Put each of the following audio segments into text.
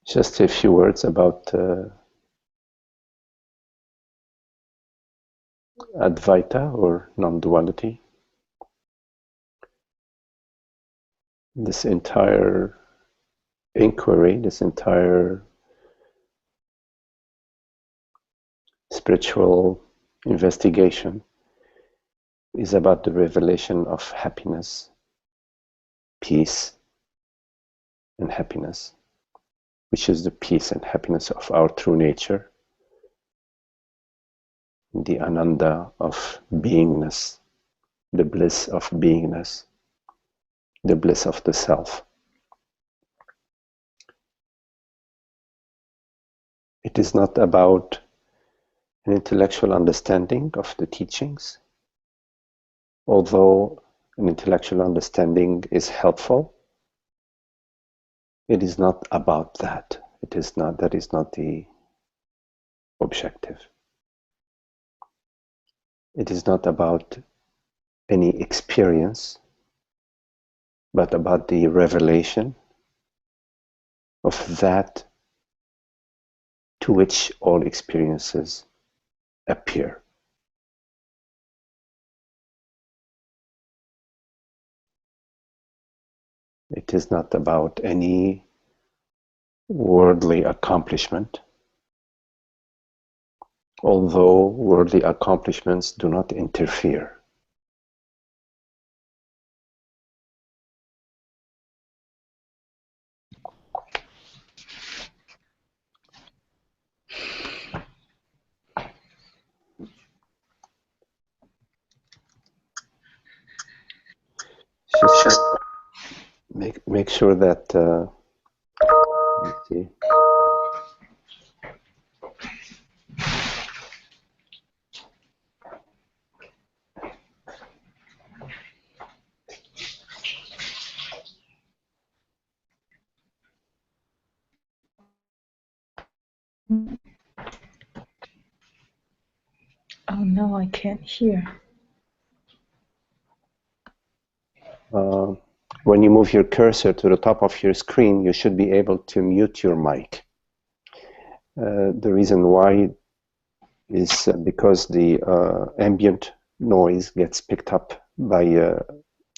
Just a few words about Advaita or non-duality. This entire inquiry, this entire spiritual investigation is about the revelation of happiness, peace, and happiness, which is the peace and happiness of our true nature, the ananda of beingness, the bliss of beingness, the bliss of the self. It is not about an intellectual understanding of the teachings, although an intellectual understanding is helpful. It is not about that. That is not the objective. It is not about any experience, but about the revelation of that to which all experiences appear. It is not about any worldly accomplishment, although worldly accomplishments do not interfere. Just make sure that let's see. Oh no, I can't hear. When you move your cursor to the top of your screen, you should be able to mute your mic. The reason why is because the ambient noise gets picked up by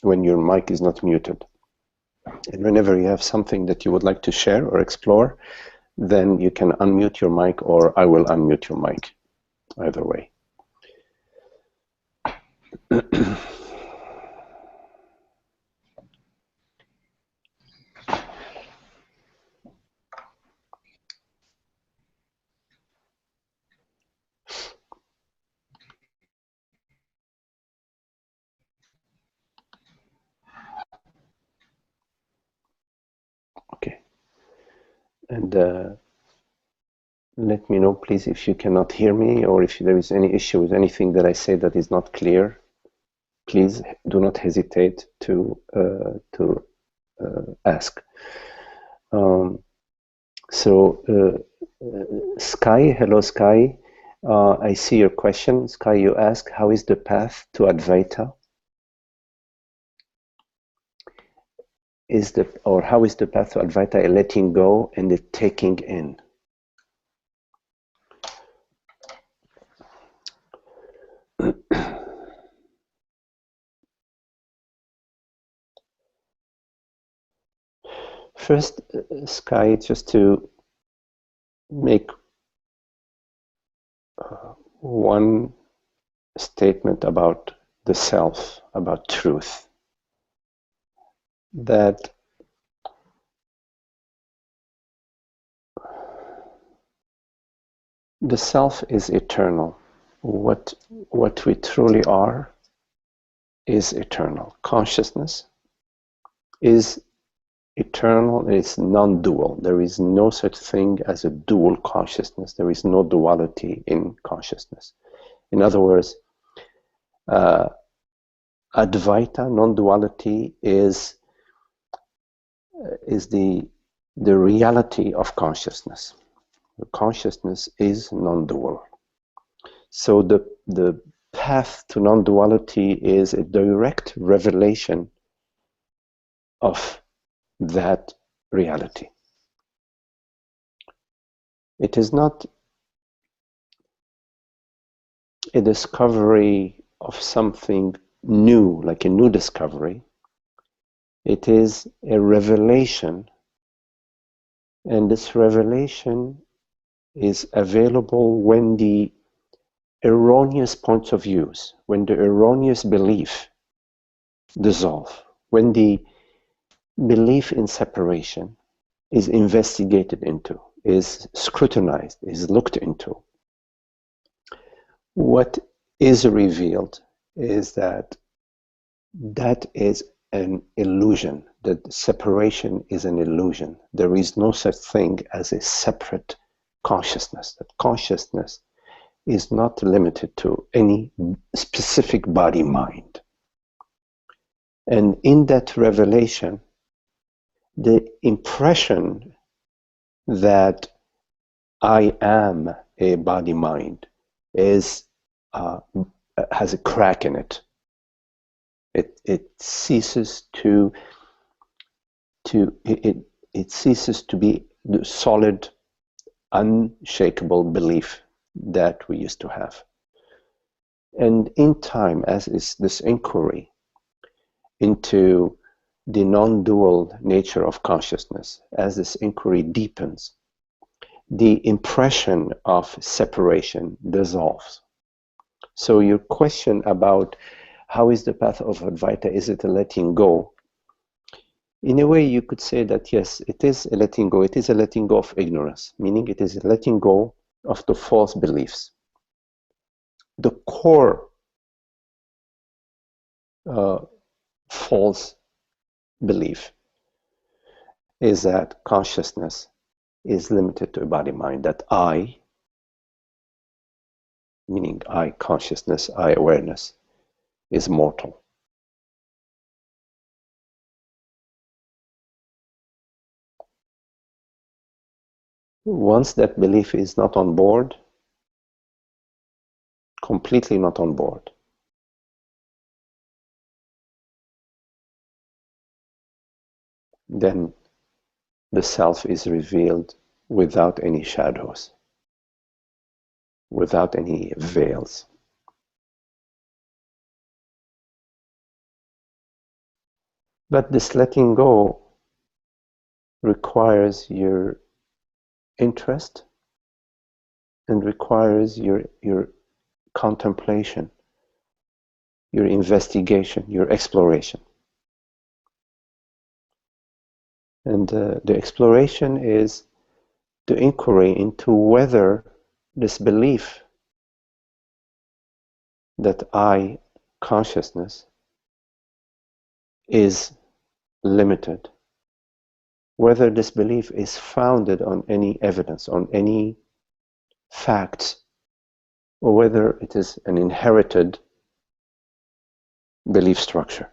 when your mic is not muted. And whenever you have something that you would like to share or explore, then you can unmute your mic, or I will unmute your mic, either way. Okay. And let me know, please, if you cannot hear me, or if there is any issue with anything that I say that is not clear. Please do not hesitate to ask. Sky, hello Sky. I see your question. Sky, you ask, how is the path to Advaita? How is the path to Advaita a letting go and a taking in? First, Sky, just to make one statement about the self, about truth, that the self is eternal. What we truly are is eternal. Consciousness is eternal, it's non-dual. There is no such thing as a dual consciousness. There is no duality in consciousness. In other words, Advaita, non-duality, is the reality of consciousness. Consciousness is non-dual. So the path to non-duality is a direct revelation of that reality. It is not a discovery of something new, like a new discovery. It is a revelation, and this revelation is available when the erroneous points of views, when the erroneous belief dissolve, when the belief in separation is investigated into, is scrutinized, is looked into. What is revealed is that that is an illusion, that separation is an illusion. There is no such thing as a separate consciousness. That consciousness is not limited to any specific body-mind. And in that revelation, the impression that I am a body-mind is has a crack in it. It ceases to it ceases to be the solid, unshakable belief that we used to have. And in time, as is this inquiry into the non-dual nature of consciousness, as this inquiry deepens, the impression of separation dissolves. So your question about how is the path of Advaita, is it a letting go? In a way, you could say that yes, it is a letting go. It is a letting go of ignorance, meaning it is a letting go of the false beliefs. The core false belief is that consciousness is limited to a body-mind, that I, meaning I consciousness, I awareness, is mortal. Once that belief is not on board, completely not on board, then the self is revealed without any shadows, without any veils. But this letting go requires your interest and requires your contemplation, your investigation, your exploration. And the exploration is the inquiry into whether this belief that I, consciousness, is limited, whether this belief is founded on any evidence, on any facts, or whether it is an inherited belief structure.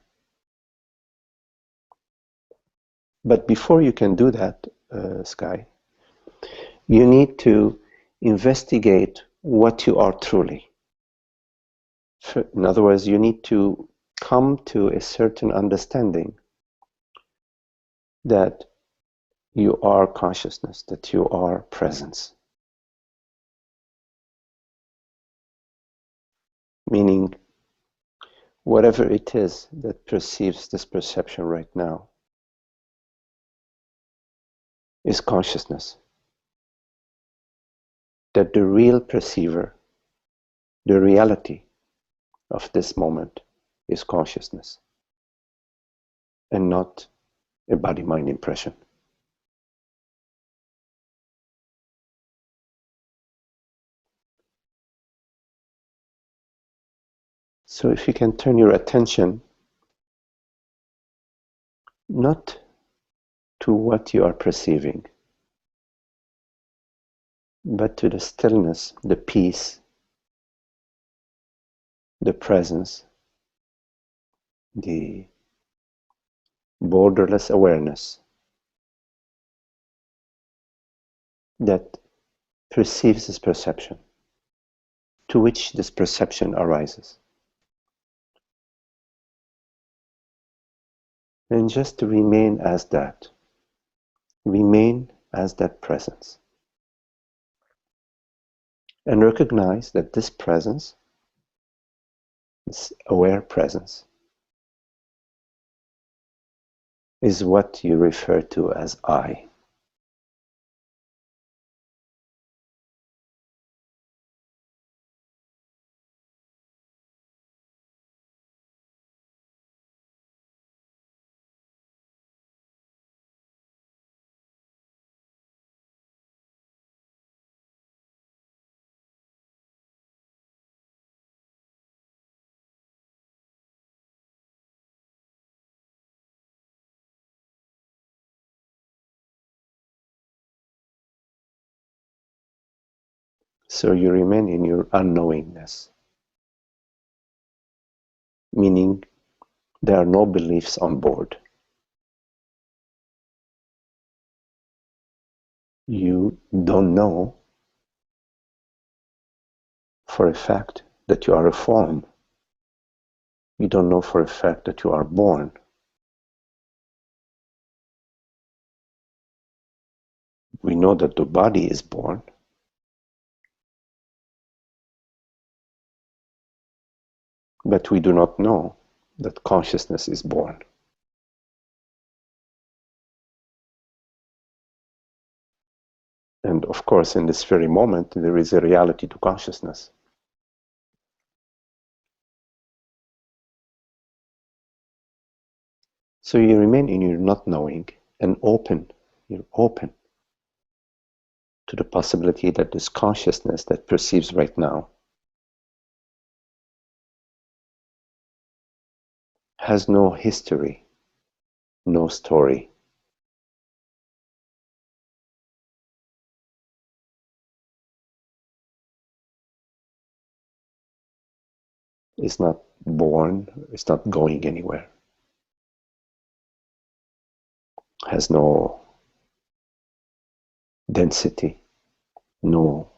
But before you can do that, Sky, you need to investigate what you are truly. In other words, you need to come to a certain understanding that you are consciousness, that you are presence. Meaning, whatever it is that perceives this perception right now is consciousness. That the real perceiver, the reality of this moment is consciousness and not a body-mind impression. So if you can turn your attention not to what you are perceiving, but to the stillness, the peace, the presence, the borderless awareness that perceives this perception, to which this perception arises. And just to remain as that presence. and recognize that this presence, this aware presence, is what you refer to as I. So you remain in your unknowingness, meaning there are no beliefs on board. You don't know for a fact that you are a form. You don't know for a fact that you are born. We know that the body is born, but we do not know that consciousness is born. And of course, in this very moment, there is a reality to consciousness. So you remain in your not knowing and open. You're open to the possibility that this consciousness that perceives right now has no history, no story. It's not born, it's not going anywhere. Has no density, no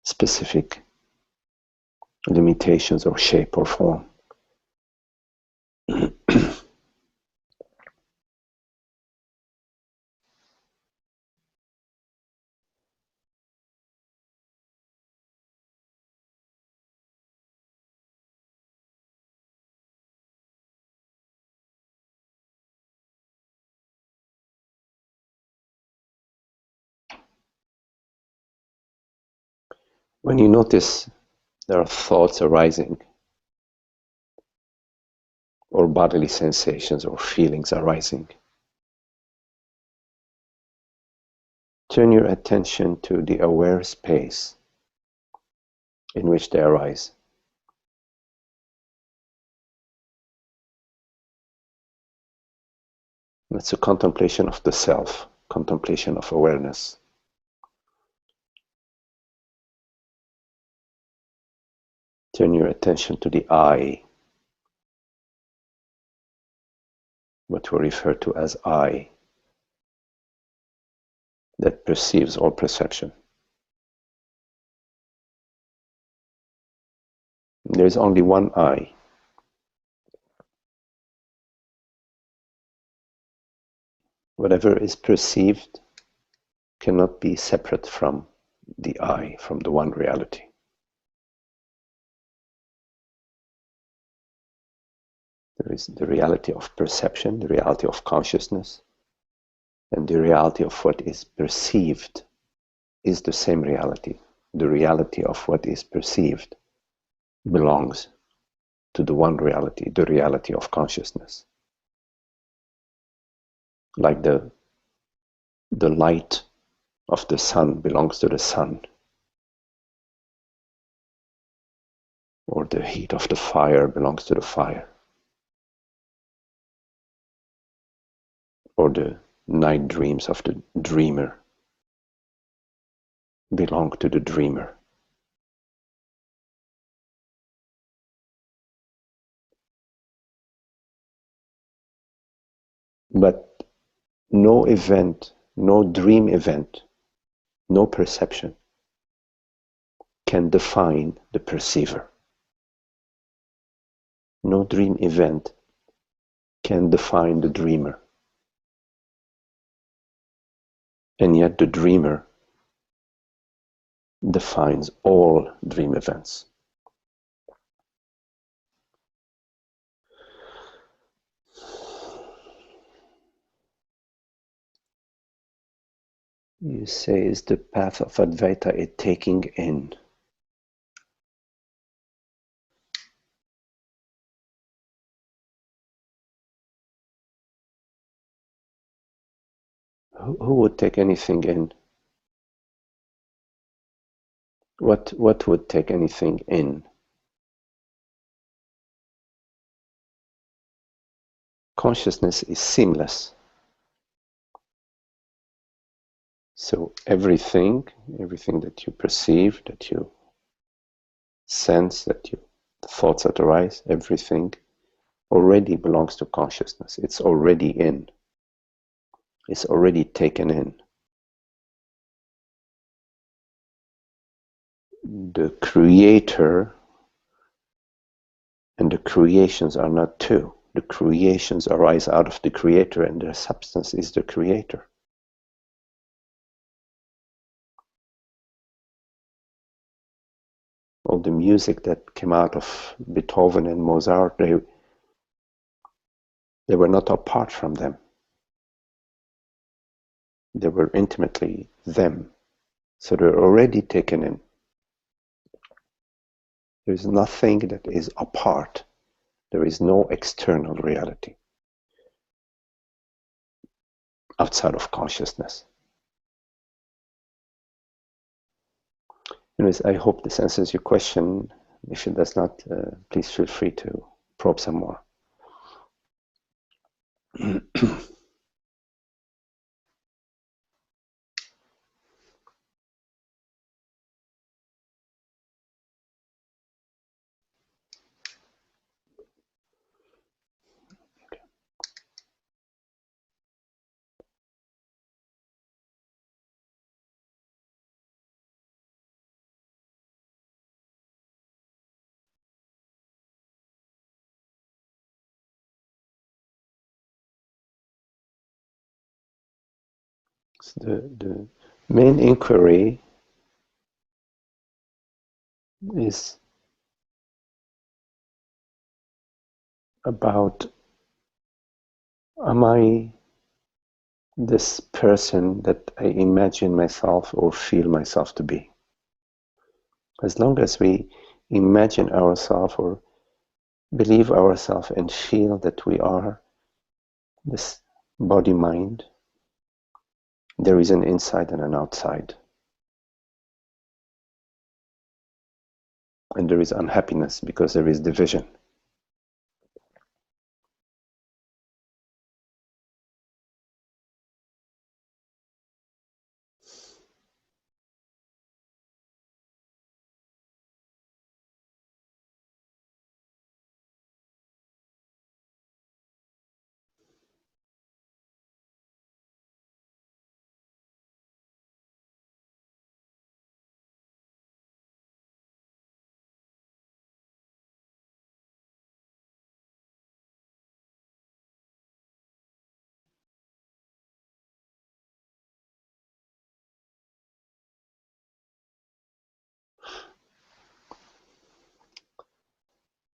specific limitations or shape or form. When you notice there are thoughts arising, or bodily sensations or feelings arising, turn your attention to the aware space in which they arise. It's a contemplation of the self, contemplation of awareness. Turn your attention to the I, what we refer to as I, that perceives all perception. There is only one I. Whatever is perceived cannot be separate from the I, from the one reality. There is the reality of perception, the reality of consciousness, and the reality of what is perceived is the same reality. The reality of what is perceived belongs to the one reality, the reality of consciousness. Like the light of the sun belongs to the sun, or the heat of the fire belongs to the fire, or the night dreams of the dreamer belong to the dreamer. But no event, no dream event, no perception can define the perceiver. No dream event can define the dreamer. And yet the dreamer defines all dream events. You say, is the path of Advaita a taking in? Who would take anything in? What would take anything in? Consciousness is seamless. So everything that you perceive, that you sense, the thoughts that arise, everything already belongs to consciousness. It's already in. It's already taken in. The creator and the creations are not two. The creations arise out of the creator, and their substance is the creator. All the music that came out of Beethoven and Mozart, they were not apart from them. They were intimately them. So they're already taken in. There is nothing that is apart. There is no external reality outside of consciousness. Anyways, I hope this answers your question. If it does not, please feel free to probe some more. So the main inquiry is about, am I this person that I imagine myself or feel myself to be? As long as we imagine ourselves or believe ourselves and feel that we are this body-mind, there is an inside and an outside. And there is unhappiness because there is division.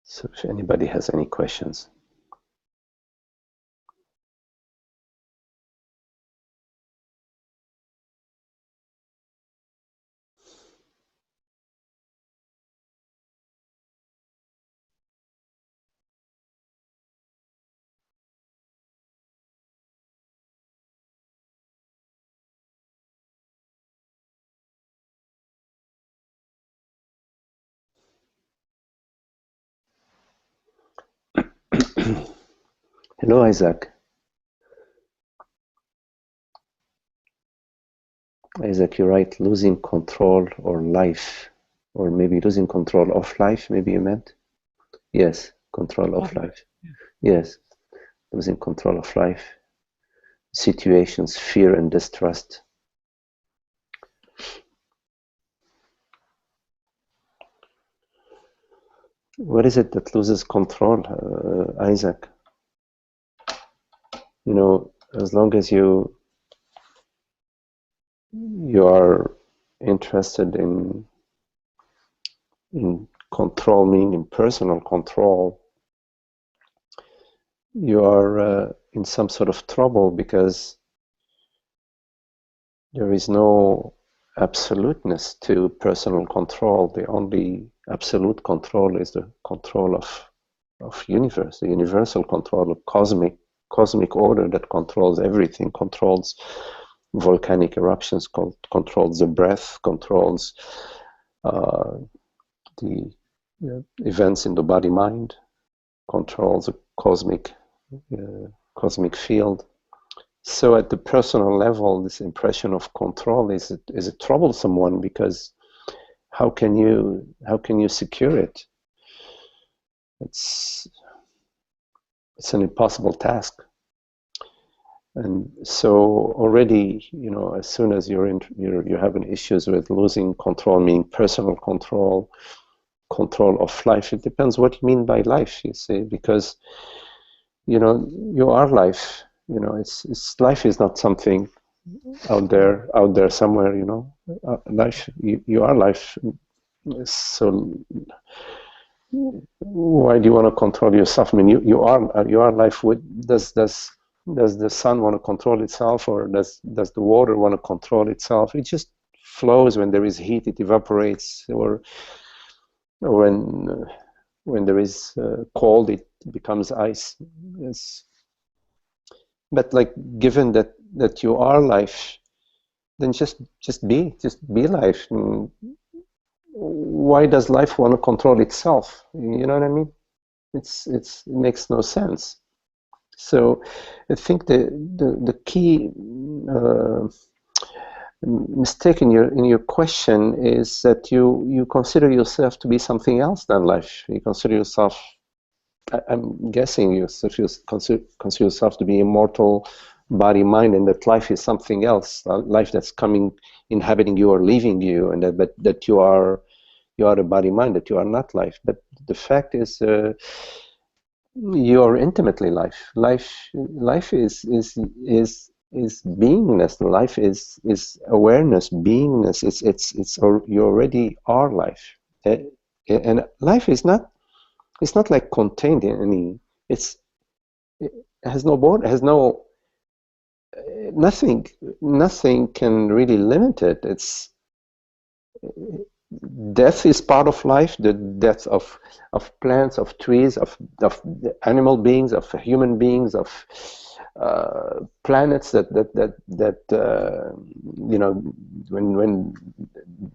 So if anybody has any questions. Hello, Isaac. Isaac, you're right, losing control or life, or maybe losing control of life, maybe you meant? Yes, control of life. Yes, losing control of life. Situations, fear and distrust. What is it that loses control, Isaac? You know, as long as you are interested in control, meaning in personal control, you are in some sort of trouble, because there is no absoluteness to personal control. The only absolute control is the control of universe, the universal control of cosmic order that controls everything, controls volcanic eruptions, controls the breath, controls the events in the body-mind, controls the cosmic field. So at the personal level, this impression of control is a troublesome one, because how can you secure it? It's an impossible task. And so already, as soon as you're having issues with losing control, meaning personal control of life, it depends what you mean by life, you see, because you are life. It's life is not something out there somewhere. Life, you are life. So why do you want to control yourself? I mean, you are life. Does the sun want to control itself, or does the water want to control itself? It just flows. When there is heat, it evaporates, or when there is cold, it becomes ice. But given that you are life, then just be life. And why does life want to control itself? You know what I mean? It makes no sense. So I think the key mistake in your question is that you consider yourself to be something else than life. You consider yourself, I'm guessing you consider yourself to be immortal, body, mind, and that life is something else, life that's coming, inhabiting you or leaving you, and that you are a body, mind, that you are not life. But the fact is, you are intimately life. Life is beingness. Life is awareness, beingness. You already are life, and life is not. It's not like contained in any. It has no border. Has no nothing. Nothing can really limit it. It's death is part of life. The death of plants, of trees, of animal beings, of human beings, of planets. That when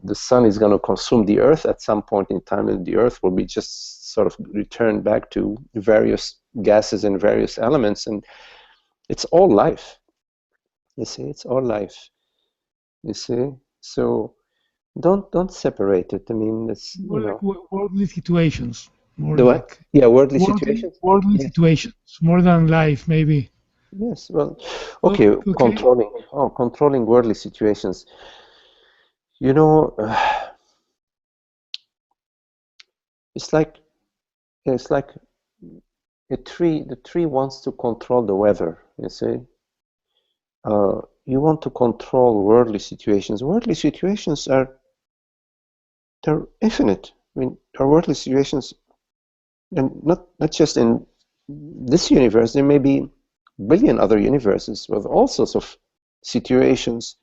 the sun is going to consume the earth at some point in time, and the earth will be just sort of returned back to various gases and various elements, and it's all life. You see, it's all life. You see, so don't separate it. I mean, it's like worldly situations, more the what? like Yeah, worldly situations. worldly Yes. situations, more than life, maybe. Yes. Well, okay. Okay. Controlling worldly situations. You know, it's like a tree. The tree wants to control the weather. You see, you want to control worldly situations. Worldly situations they're infinite. I mean, there are worldly situations, and not just in this universe. There may be a billion other universes with all sorts of situations.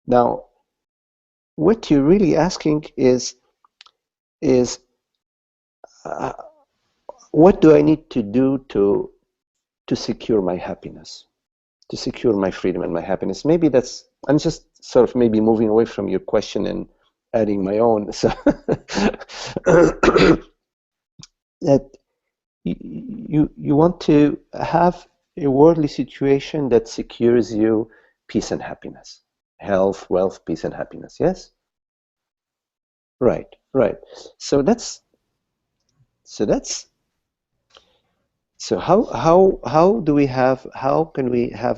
Now, what you're really asking is uh, what do I need to do to secure my happiness, to secure my freedom and my happiness? Maybe I'm just sort of maybe moving away from your question and adding my own. So that you want to have a worldly situation that secures you peace and happiness, health, wealth, peace and happiness. Yes, right. So how can we have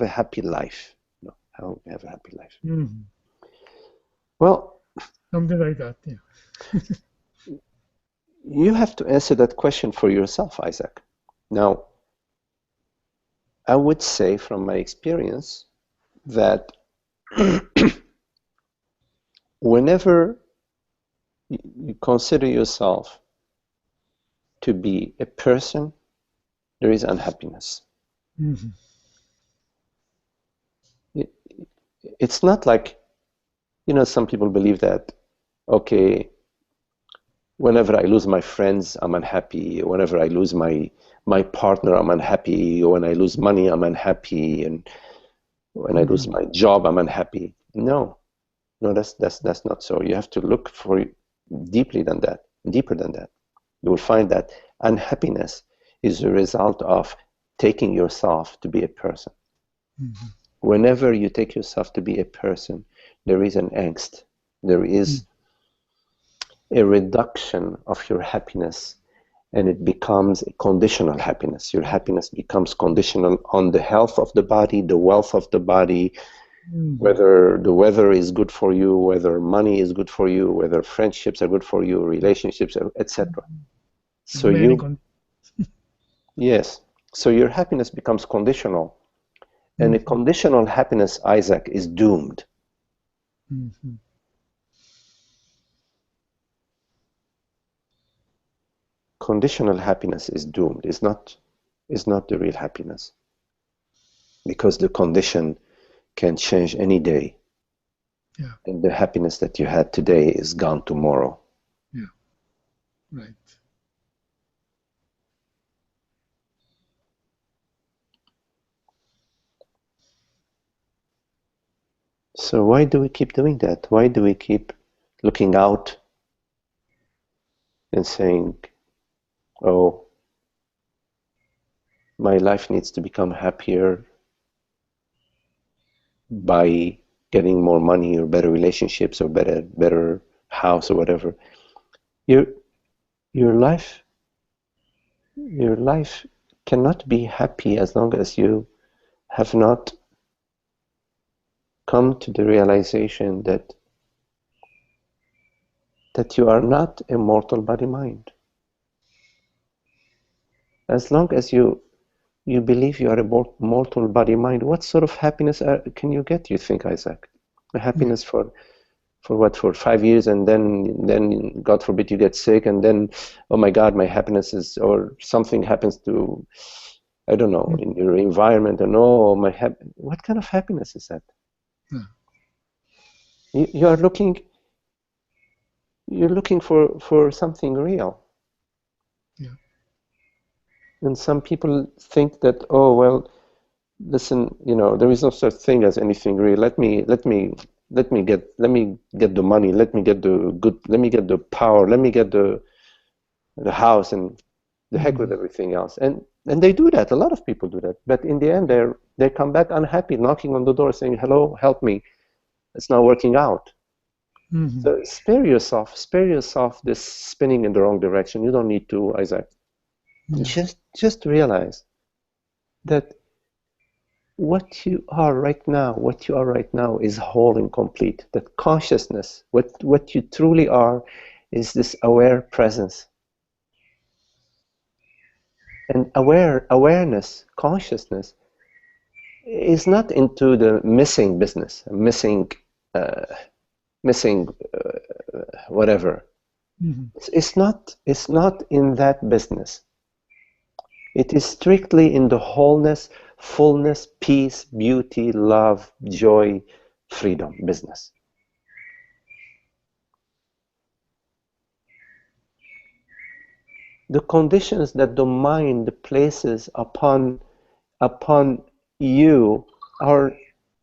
a happy life? No, how can we have a happy life? Mm-hmm. Well, Something like that. Yeah. you have to answer that question for yourself, Isaac. Now, I would say from my experience that whenever you consider yourself to be a person, there is unhappiness. Mm-hmm. It's not like, some people believe that, okay, whenever I lose my friends, I'm unhappy. Whenever I lose my partner, I'm unhappy. When I lose money, I'm unhappy. And when I lose my job, I'm unhappy. No, that's not so. You have to look for deeper than that. You will find that unhappiness is a result of taking yourself to be a person. Mm-hmm. Whenever you take yourself to be a person, there is an angst. There is a reduction of your happiness, and it becomes a conditional happiness. Your happiness becomes conditional on the health of the body, the wealth of the body, whether the weather is good for you, whether money is good for you, whether friendships are good for you, relationships, etc. So yes, so your happiness becomes conditional, and a conditional happiness, Isaac, is doomed. Mm-hmm. Conditional happiness is doomed. Is not the real happiness, because the condition can change any day. Yeah. And the happiness that you had today is gone tomorrow. Yeah. Right. So why do we keep doing that? Why do we keep looking out and saying, oh, my life needs to become happier by getting more money or better relationships or better house or whatever? Your life cannot be happy as long as you have not come to the realization that you are not a mortal body mind. As long as you believe you are a mortal body mind, what sort of happiness can you get, you think, Isaac? A happiness for what? For 5 years, and then God forbid you get sick, and then, oh my God, my happiness is, or something happens to, I don't know, in your environment, and oh, what kind of happiness is that? You are looking for something real. Yeah. And some people think that, oh well, listen, there is no such thing as anything real. Let me get the money, let me get the power, let me get the house, and the heck with everything else. And they do that. A lot of people do that. But in the end, they come back unhappy, knocking on the door, saying, "Hello, help me. It's not working out." So spare yourself this spinning in the wrong direction. You don't need to, Isaac. Just realize that what you are right now is whole and complete. That consciousness, what you truly are, is this aware presence. And awareness, consciousness, is not into the missing business, missing whatever. It's not in that business. It is strictly in the wholeness, fullness, peace, beauty, love, joy, freedom business. The conditions that the mind places upon you are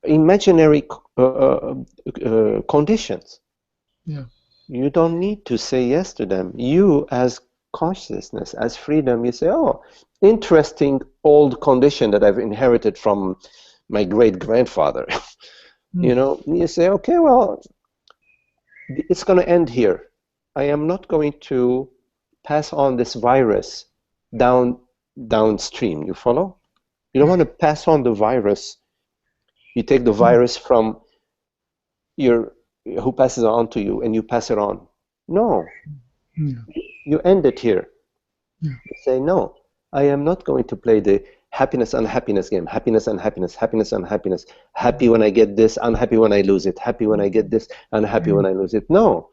imaginary conditions. Yeah. You don't need to say yes to them. You, as consciousness, as freedom, you say, oh, interesting old condition that I've inherited from my great-grandfather. You say, okay, well, it's going to end here. I am not going to pass on this virus downstream. You follow? You don't want to pass on the virus. You take the virus from who passes it on to you, and you pass it on. No. You end it here. You say, no, I am not going to play the happiness, unhappiness game, happiness, unhappiness, happiness, unhappiness, happy when I get this, unhappy when I lose it, happy when I get this, unhappy when I lose it. No,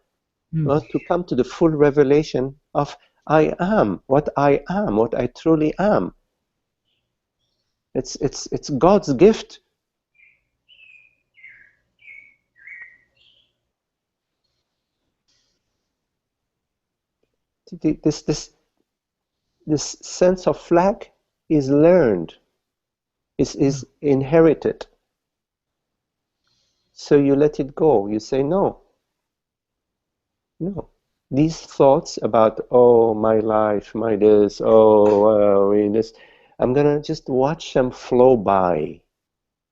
not to come to the full revelation of I am, what I truly am. It's God's gift. This sense of lack is learned, is inherited. So you let it go. You say no. No. These thoughts about, oh, my life, my this, oh, this, I'm gonna just watch them flow by,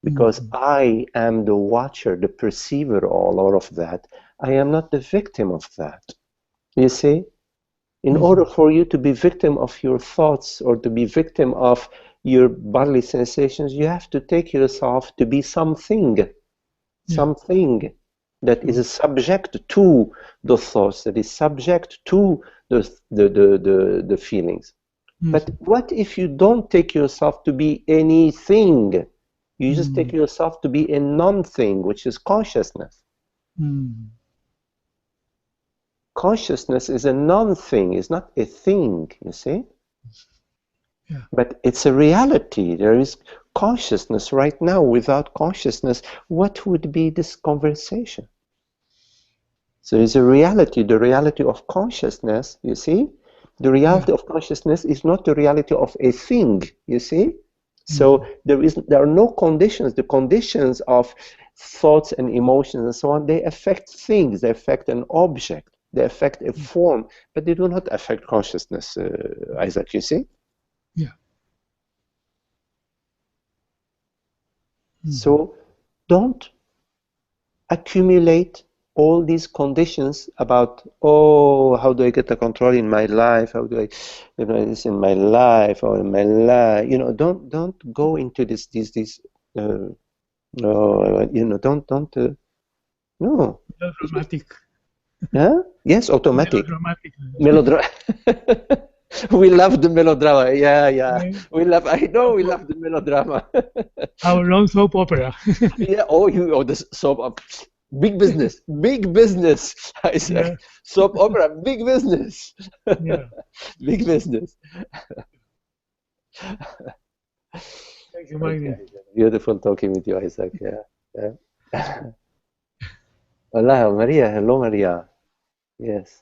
because I am the watcher, the perceiver, all of that. I am not the victim of that. You see? In order for you to be victim of your thoughts or to be victim of your bodily sensations, you have to take yourself to be something, something that is subject to the thoughts, that is subject to the feelings. But what if you don't take yourself to be anything? You just take yourself to be a non-thing, which is consciousness. Consciousness is a non-thing, it's not a thing, you see? Yeah. But it's a reality. There is consciousness right now. Without consciousness, what would be this conversation? So it's a reality, the reality of consciousness, you see? The reality of consciousness is not the reality of a thing, you see? So there are no conditions. The conditions of thoughts and emotions and so on, they affect things, they affect an object. They affect a form, but they do not affect consciousness, Isaac, you see? Yeah. So don't accumulate all these conditions about, oh, how do I get the control in my life? How do I, this in my life or in my life? Don't go into this, no, don't, no. Melodramatic. Huh? Yes, automatic. Melodramatic. We love the melodrama. Yeah. We love. I know we love the melodrama. Our own soap opera. Yeah. Oh, the soap opera. Big business. Big business. I said, soap opera. Big business. Yeah. Big business. Thank you, Magdi. Okay. Beautiful talking with you, Isaac. Yeah. Hola, Maria. Hello, Maria. Yes.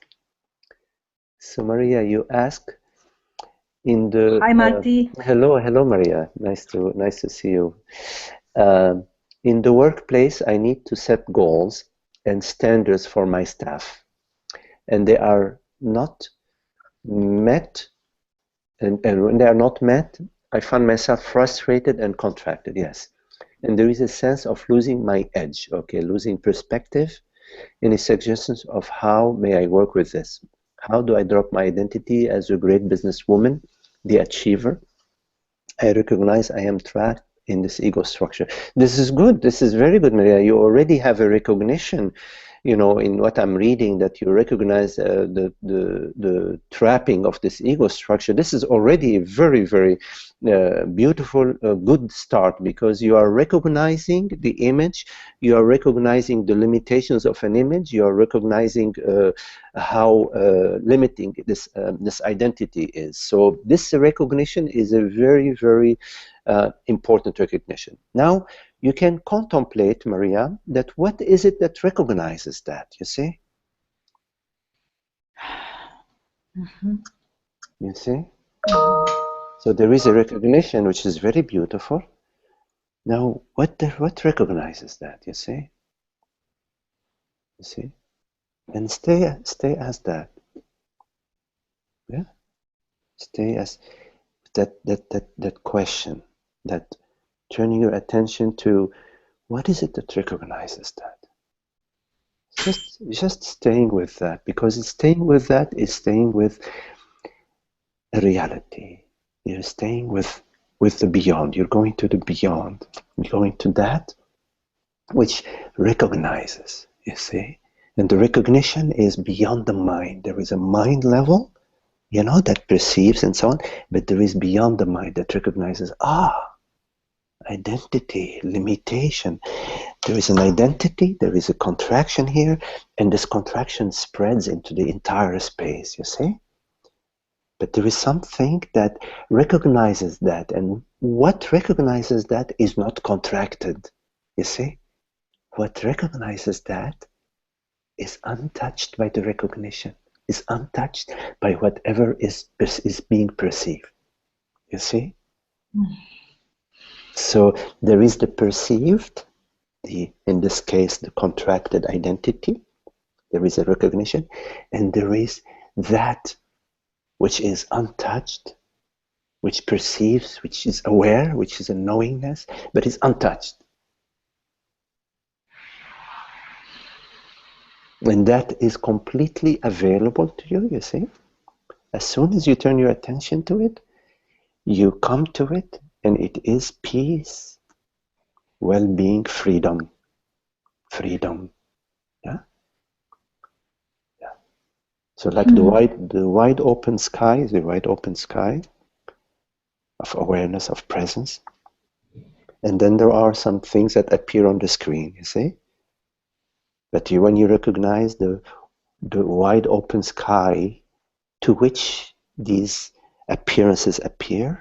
So, Maria, you ask in the. Hi, Marty. Hello, Maria. Nice to see you. In the workplace, I need to set goals and standards for my staff, and they are not met. And when they are not met, I find myself frustrated and contracted. Yes, and there is a sense of losing my edge. Okay, losing perspective. Any suggestions of how may I work with this? How do I drop my identity as a great businesswoman, the achiever? I recognize I am trapped in this ego structure. This is good. This is very good, Maria. You already have a recognition, in what I'm reading, that you recognize the trapping of this ego structure. This is already a very, very beautiful, good start, because you are recognizing the image, you are recognizing the limitations of an image, you are recognizing how limiting this identity is. So this recognition is a very, very important recognition. Now, you can contemplate, Maria, that what is it that recognizes that, you see? You see? So there is a recognition which is very beautiful. Now, what recognizes that, you see? You see? And stay as that. Yeah? Stay as that question, that turning your attention to what is it that recognizes that. Just staying with that, because staying with that is staying with a reality. You're staying with the beyond. You're going to the beyond. You're going to that which recognizes, you see. And the recognition is beyond the mind. There is a mind level, that perceives and so on, but there is beyond the mind that recognizes, identity, limitation. There is an identity, there is a contraction here, and this contraction spreads into the entire space, you see? But there is something that recognizes that, and what recognizes that is not contracted, you see? What recognizes that is untouched by the recognition, is untouched by whatever is being perceived, you see? So there is the perceived, in this case, the contracted identity. There is a recognition, and there is that which is untouched, which perceives, which is aware, which is a knowingness, but is untouched. And that is completely available to you, you see. As soon as you turn your attention to it, you come to it, and it is peace, well-being, freedom. Freedom. Yeah? Yeah. So like the wide open sky is the wide open sky of awareness, of presence. And then there are some things that appear on the screen, you see? But when you recognize the wide open sky to which these appearances appear,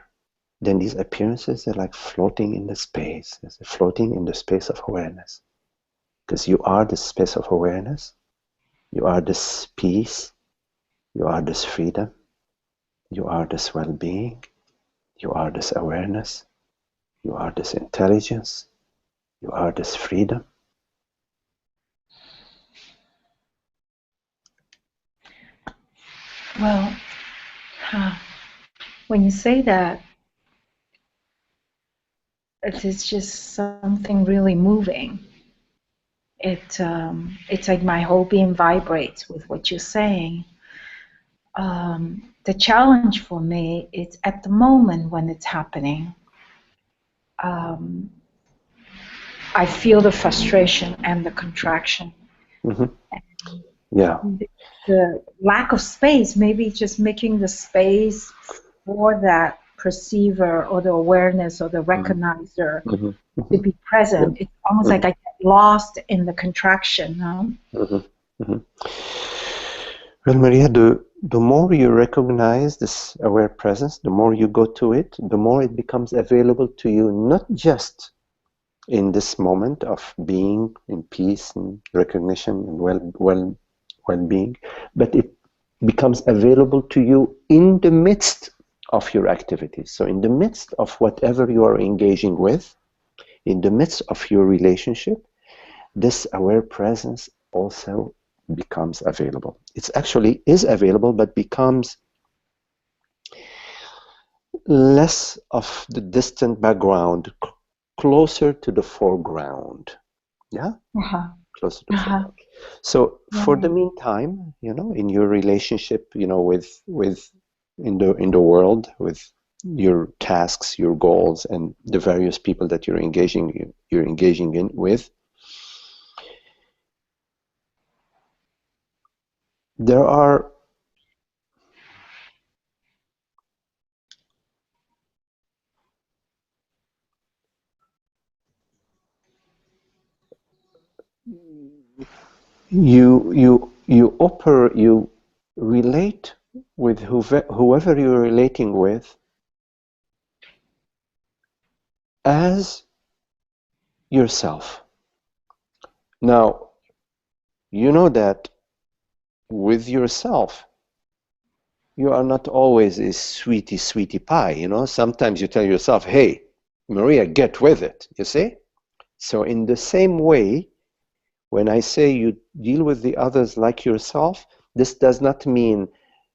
then these appearances are like floating in the space. They're floating in the space of awareness. Because you are this space of awareness, you are this peace, you are this freedom, you are this well-being, you are this awareness, you are this intelligence, you are this freedom. Well, when you say that, it is just something really moving. It's like my whole being vibrates with what you're saying. The challenge for me is at the moment when it's happening, I feel the frustration and the contraction. Yeah. The lack of space, maybe just making the space for that perceiver or the awareness or the recognizer to be present. It's almost like I get lost in the contraction. Well, Maria, the more you recognize this aware presence, the more you go to it, the more it becomes available to you, not just in this moment of being in peace and recognition and well-being, but it becomes available to you in the midst of your activities. So in the midst of whatever you are engaging with, in the midst of your relationship, this aware presence also becomes available. It actually is available, but becomes less of the distant background, closer to the foreground. Yeah? Closer to the foreground. So for the meantime, in your relationship, in the world, with your tasks, your goals, and the various people that you're engaging in with, there are you relate with whoever you're relating with as yourself. Now, you know that with yourself, you are not always a sweetie pie, Sometimes you tell yourself, hey, Maria, get with it, you see? So in the same way, when I say you deal with the others like yourself, this does not mean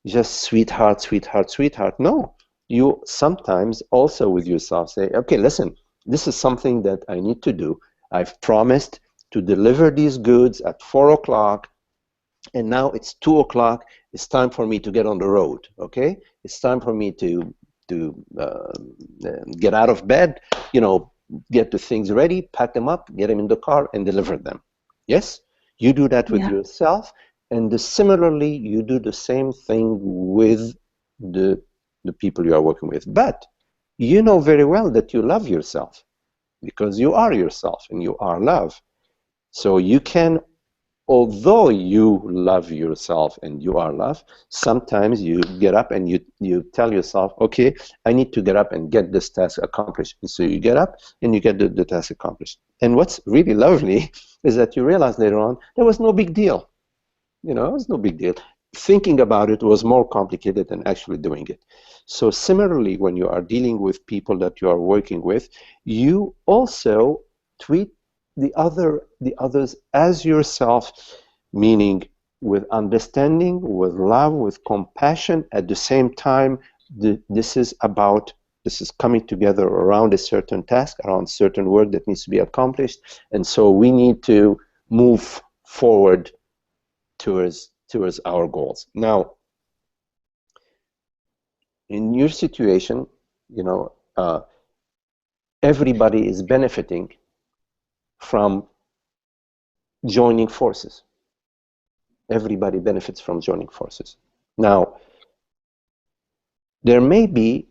just sweetheart, sweetheart, sweetheart. No, you sometimes also with yourself say, okay, listen, this is something that I need to do. I've promised to deliver these goods at 4 o'clock, and now it's 2 o'clock. It's time for me to get on the road, okay? It's time for me to get out of bed, get the things ready, pack them up, get them in the car, and deliver them. Yes? You do that with yourself, and similarly, you do the same thing with the people you are working with. But you know very well that you love yourself, because you are yourself and you are love. So you can, although you love yourself and you are love, sometimes you get up and you tell yourself, okay, I need to get up and get this task accomplished. And so you get up and you get the task accomplished. And what's really lovely is that you realize later on there was no big deal. You know, it was no big deal. Thinking about it was more complicated than actually doing it. So similarly, when you are dealing with people that you are working with, you also treat the others as yourself, meaning with understanding, with love, with compassion. At the same time, this is coming together around a certain task, around certain work that needs to be accomplished, and so we need to move forward towards our goals. Now, in your situation, you know, everybody is benefiting from joining forces. Everybody benefits from joining forces. Now, there may be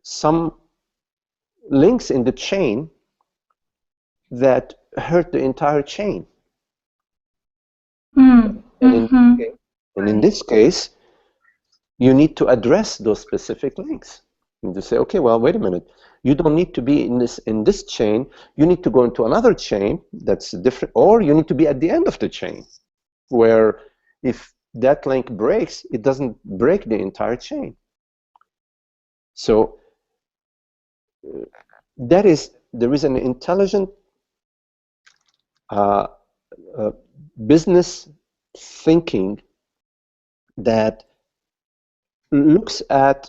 some links in the chain that hurt the entire chain. And in this case, you need to address those specific links. And to say, okay, well, wait a minute. You don't need to be in this chain. You need to go into another chain that's different, or you need to be at the end of the chain, where if that link breaks, it doesn't break the entire chain. So there is an intelligent business thinking that looks at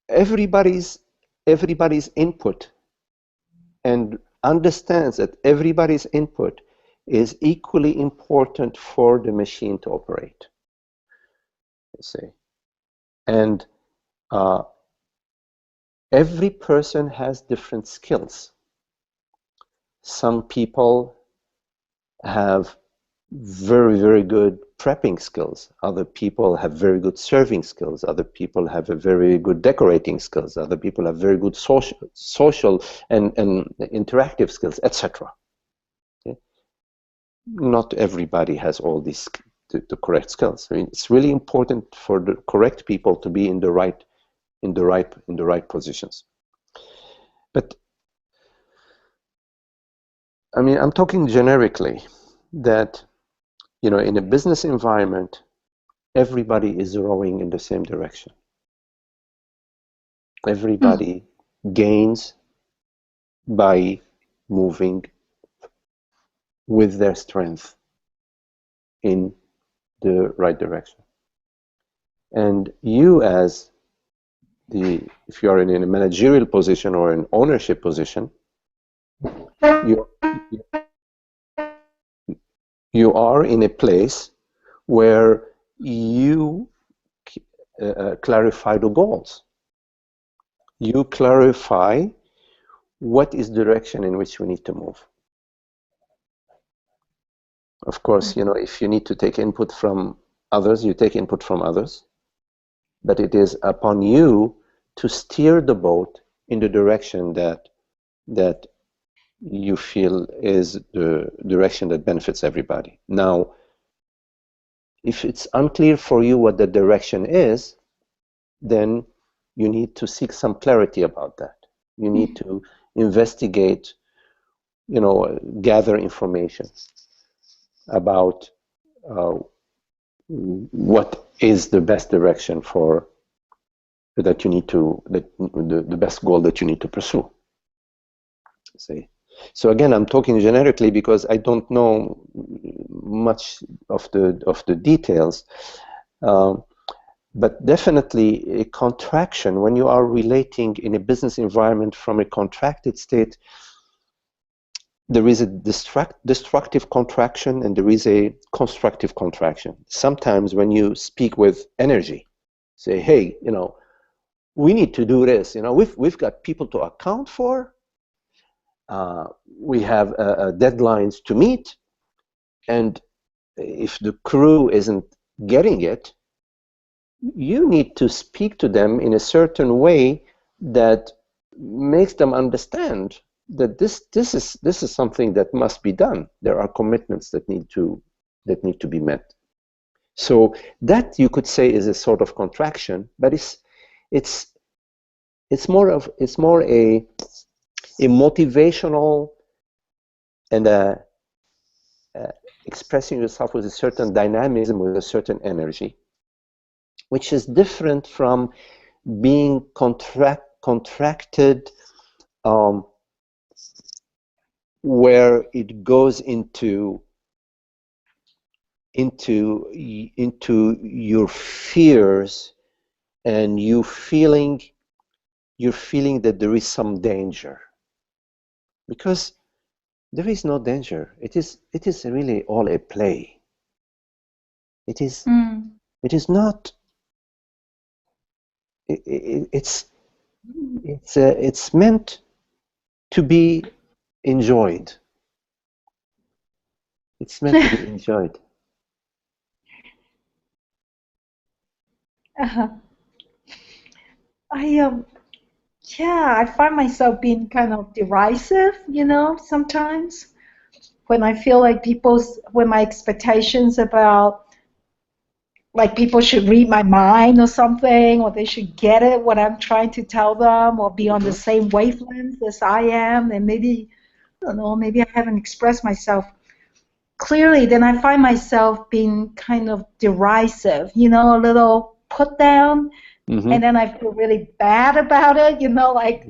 everybody's input and understands that everybody's input is equally important for the machine to operate. You see, and every person has different skills. Some people have very, very good prepping skills. Other people have very good serving skills. Other people have a very good decorating skills. Other people have very good social and interactive skills, etc. Okay? Not everybody has all these the correct skills. I mean, it's really important for the correct people to be in the right positions. But I mean, I'm talking generically that, you know, in a business environment, everybody is rowing in the same direction. Everybody gains by moving with their strength in the right direction. And you, as if you are in a managerial position or an ownership position, you are in a place where you clarify the goals. You clarify what is the direction in which we need to move. Of course, you know, if you need to take input from others, you take input from others. But it is upon you to steer the boat in the direction that you feel is the direction that benefits everybody. Now, if it's unclear for you what the direction is, then you need to seek some clarity about that. You need to investigate, you know, gather information about what is the best direction for that you need to, the best goal that you need to pursue. See? So again, I'm talking generically because I don't know much of the details, but definitely a contraction, when you are relating in a business environment from a contracted state, there is a destructive contraction and there is a constructive contraction. Sometimes when you speak with energy, say, hey, you know, we need to do this. You know, we've got people to account for. We have deadlines to meet, and if the crew isn't getting it, you need to speak to them in a certain way that makes them understand that this is something that must be done. There are commitments that need to be met. So that, you could say, is a sort of contraction, but it's more a motivational and expressing yourself with a certain dynamism, with a certain energy, which is different from being contracted, where it goes into your fears, and you're feeling that there is some danger, because there is no danger. It is really all a play. It is not. It's meant to be enjoyed. It's meant to be enjoyed. I find myself being kind of derisive, sometimes when I feel like when my expectations about like people should read my mind or something, or they should get it, what I'm trying to tell them, or be on the same wavelength as I am, and maybe, I don't know, maybe I haven't expressed myself clearly, then I find myself being kind of derisive, a little put down, and then I feel really bad about it, like,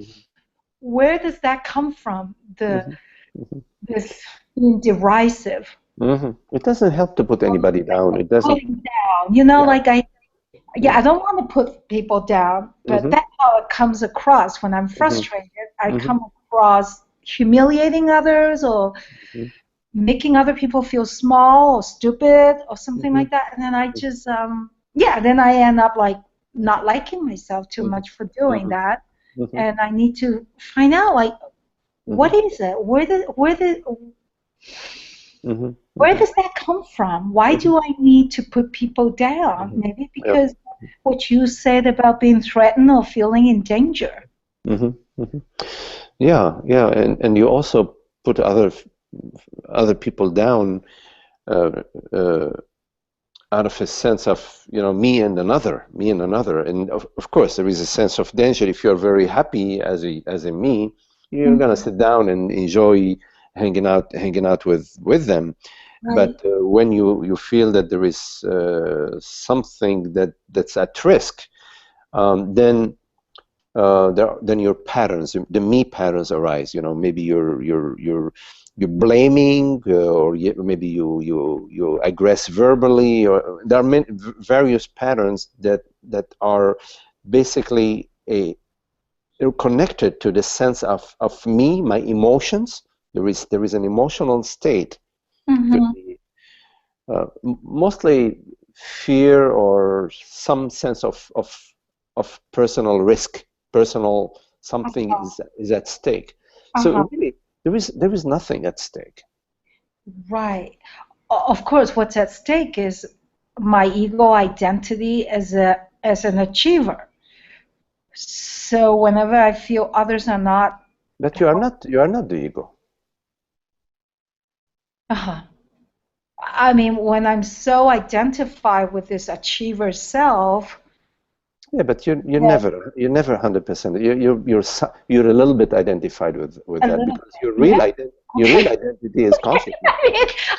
where does that come from, this being derisive? It doesn't help to put anybody down. It doesn't. Putting down, like I don't want to put people down, but that's how it comes across when I'm frustrated. I come across humiliating others or making other people feel small or stupid or something like that, and then I just then I end up like not liking myself too much for doing that, and I need to find out like what is it, where does that come from? Why do I need to put people down? Maybe because what you said about being threatened or feeling in danger. Yeah, and you also put other people down out of a sense of me and another, and of course there is a sense of danger. If you're very happy as a me, you're gonna sit down and enjoy hanging out with them. Right. But when you feel that there is something that's at risk, then your patterns, the me patterns arise. Maybe you're blaming, or maybe you aggress verbally, or there are various patterns that are basically connected to the sense of me, my emotions. There is an emotional state. Mostly fear or some sense of personal risk, personal something is at stake. So really, there is nothing at stake. Right. Of course, what's at stake is my ego identity as an achiever. So whenever I feel others are not, but you are not the ego. I mean, when I'm so identified with this achiever self. Yeah, but you're never 100%. You're a little bit identified with that, because your real identity is consciousness.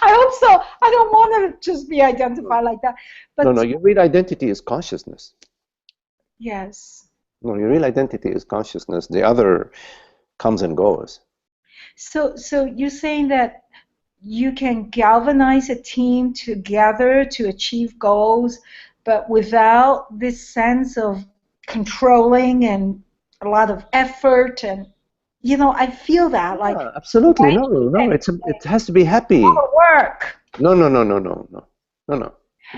I hope so. I don't want to just be identified like that. But no, your real identity is consciousness. Yes. No, your real identity is consciousness. The other comes and goes. So you're saying that you can galvanize a team together to achieve goals, but without this sense of controlling and a lot of effort, and I feel that like absolutely no. It has to be happy. Work. No.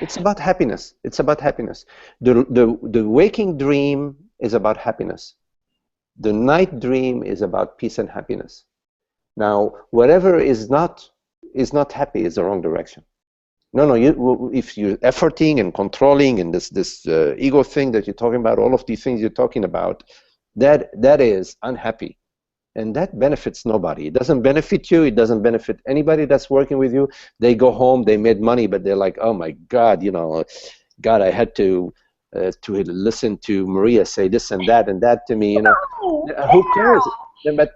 It's about happiness. It's about happiness. The waking dream is about happiness. The night dream is about peace and happiness. Now, whatever is not happy is the wrong direction. No, no. If you're efforting and controlling and this ego thing that you're talking about, all of these things you're talking about, that is unhappy, and that benefits nobody. It doesn't benefit you. It doesn't benefit anybody that's working with you. They go home, they made money, but they're like, oh my God, God, I had to listen to Maria say this and that to me. Oh, Who cares? But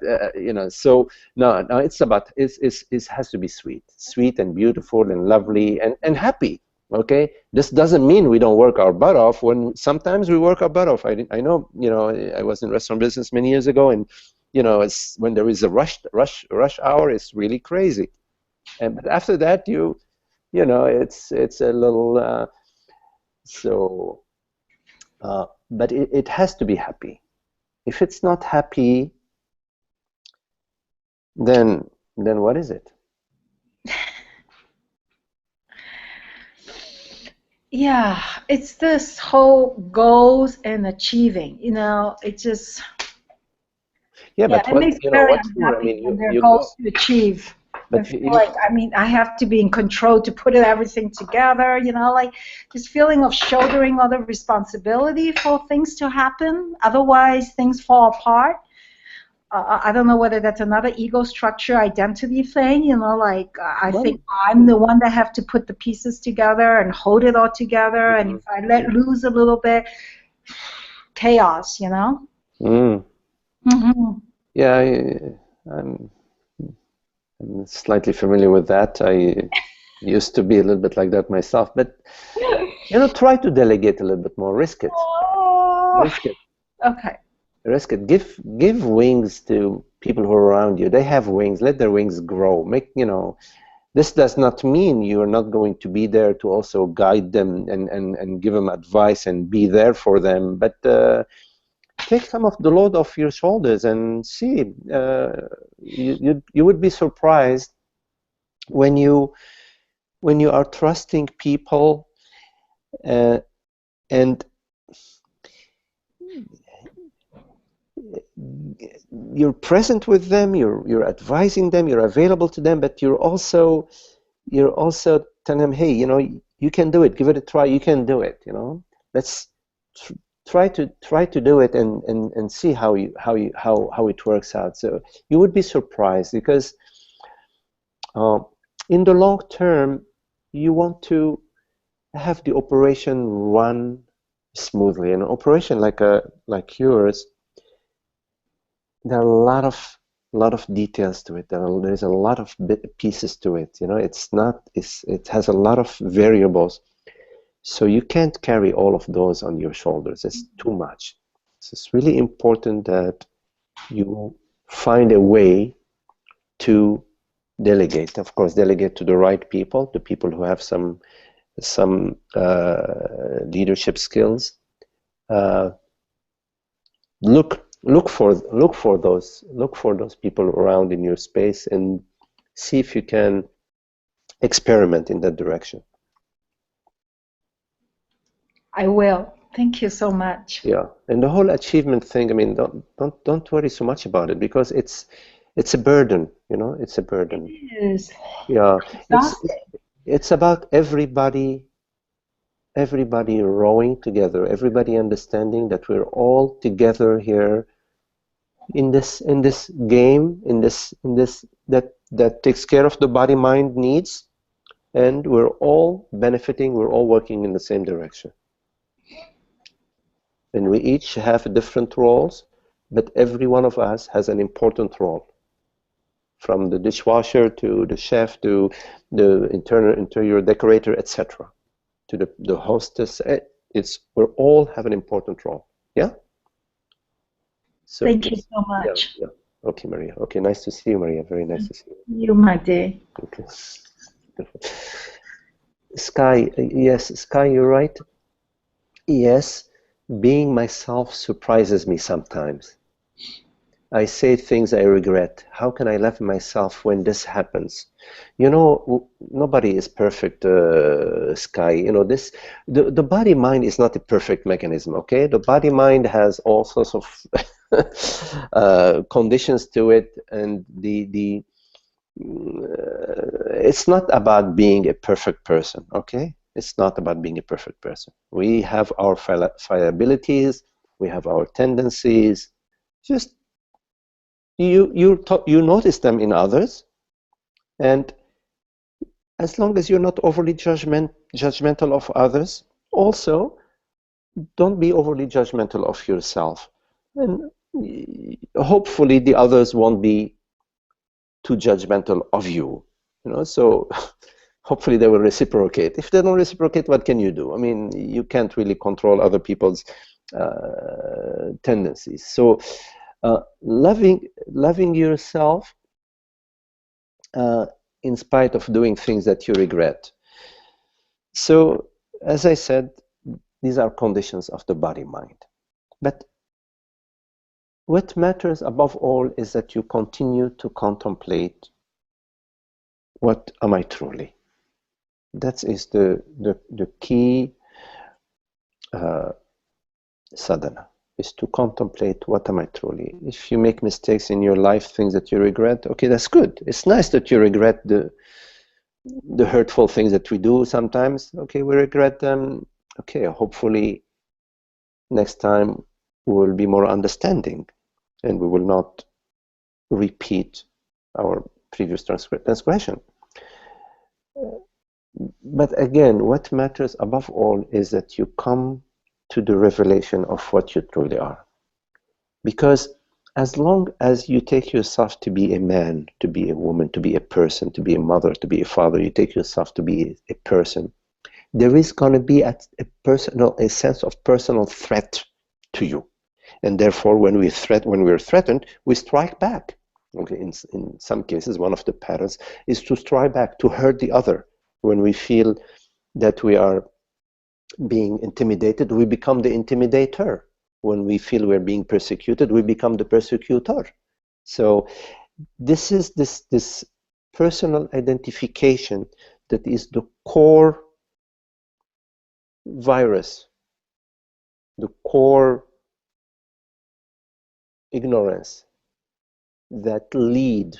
so no, it's about it has to be sweet and beautiful and lovely and happy. Okay, this doesn't mean we don't work our butt off. When sometimes we work our butt off. I know, I was in restaurant business many years ago, and it's when there is a rush hour, it's really crazy. But after that, it's a little but it has to be happy. If it's not happy, then what is it? Yeah, it's this whole goals and achieving. It just But it makes me very unhappy when there are goals to achieve. I feel like, I have to be in control to put everything together, like this feeling of shouldering all the responsibility for things to happen. Otherwise, things fall apart. I don't know whether that's another ego structure identity thing, like I think I'm the one that have to put the pieces together and hold it all together. And if I let loose a little bit, chaos, Yeah, I'm slightly familiar with that. I used to be a little bit like that myself, but try to delegate a little bit more. Risk it. Risk it. Okay. Risk it. Give wings to people who are around you. They have wings. Let their wings grow. This does not mean you are not going to be there to also guide them and give them advice and be there for them, but take some of the load off your shoulders and see. You would be surprised when you are trusting people and you're present with them, you're advising them, you're available to them, but you're also telling them, hey, you can do it, give it a try, you can do it, let's try to do it and see how it works out. So you would be surprised, because in the long term you want to have the operation run smoothly. An operation like yours, there are a lot of details to it. There's a lot of pieces to it. It has a lot of variables. So you can't carry all of those on your shoulders. It's too much. So it's really important that you find a way to delegate. Of course, delegate to the right people, the people who have some leadership skills. Look for those people around in your space and see if you can experiment in that direction. I will. Thank you so much. Yeah, and the whole achievement thing, don't worry so much about it, because it's a burden, it's a burden. It is. Yeah, it's about everybody rowing together, everybody understanding that we're all together here in this game, in this that takes care of the body mind needs, and we're all benefiting, we're all working in the same direction. And we each have different roles, but every one of us has an important role. From the dishwasher to the chef to the interior decorator, etc., to the hostess. We all have an important role. Yeah. So thank you so much. Yeah. Okay, Maria. Okay, nice to see you, Maria. Very nice to see you. You, my dear. Okay. Sky, yes, Sky, you're right. Yes, being myself surprises me sometimes. I say things I regret. How can I love myself when this happens? Nobody is perfect, Sky. The body mind is not a perfect mechanism, okay? The body mind has all sorts of conditions to it, and it's not about being a perfect person, okay? It's not about being a perfect person. We have our fallibilities, we have our tendencies. Just you notice them in others, and as long as you're not overly judgmental of others, also don't be overly judgmental of yourself. And hopefully the others won't be too judgmental of you. So hopefully they will reciprocate. If they don't reciprocate, what can you do? I mean, you can't really control other people's tendencies. So loving yourself in spite of doing things that you regret. So as I said, these are conditions of the body-mind. But what matters above all is that you continue to contemplate, what am I truly? That is the key sadhana, is to contemplate, what am I truly? If you make mistakes in your life, things that you regret, okay, that's good. It's nice that you regret the hurtful things that we do sometimes. Okay, we regret them. Okay, hopefully next time we will be more understanding and we will not repeat our previous transgression. But again, what matters above all is that you come to the revelation of what you truly are. Because as long as you take yourself to be a man, to be a woman, to be a person, to be a mother, to be a father, you take yourself to be a person, there is going to be a sense of personal threat to you. And therefore, when we're threatened, we strike back. Okay, in some cases, one of the patterns is to strike back, to hurt the other. When we feel that we are being intimidated, we become the intimidator. When we feel we're being persecuted, we become the persecutor. So this is this personal identification that is the core virus, the core ignorance that lead